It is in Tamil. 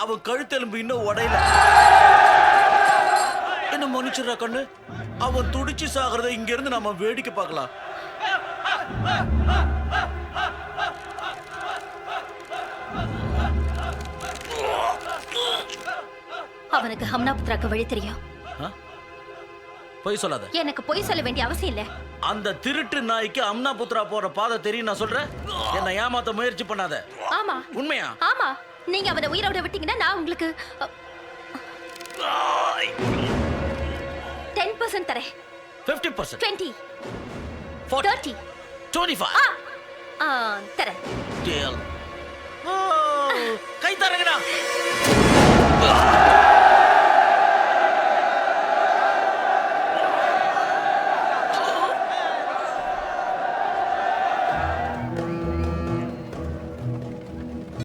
அவன் கழுத்தெலும்பு இன்னும் உடையல. என்ன மன்னிச்சிடுறா கண்ணு. அவன் துடிச்சு சாகிறத இங்க இருந்து நாம வேடிக்கை பார்க்கலாம். அவனுக்கு ஹம்னாபுத்ராக்கு வழி தெரியும். பொய் சொல்லாத. எனக்கு பொய் சொல்ல வேண்டிய அவசியம் இல்ல. அந்த திருட்டு நாய்க்கு அம்னாபுத்ரா போற பாதை தெரியும் நான் சொல்றேன். என்ன ஏமாத்த முயற்சி பண்ணாத. ஆமா. உண்மையா? ஆமா. நீங்க அவனை உயிரோட விட்டீங்கன்னா நான் உங்களுக்கு 10% தரேன். 50%. 20. 40. 30. 25. தரேன். Deal.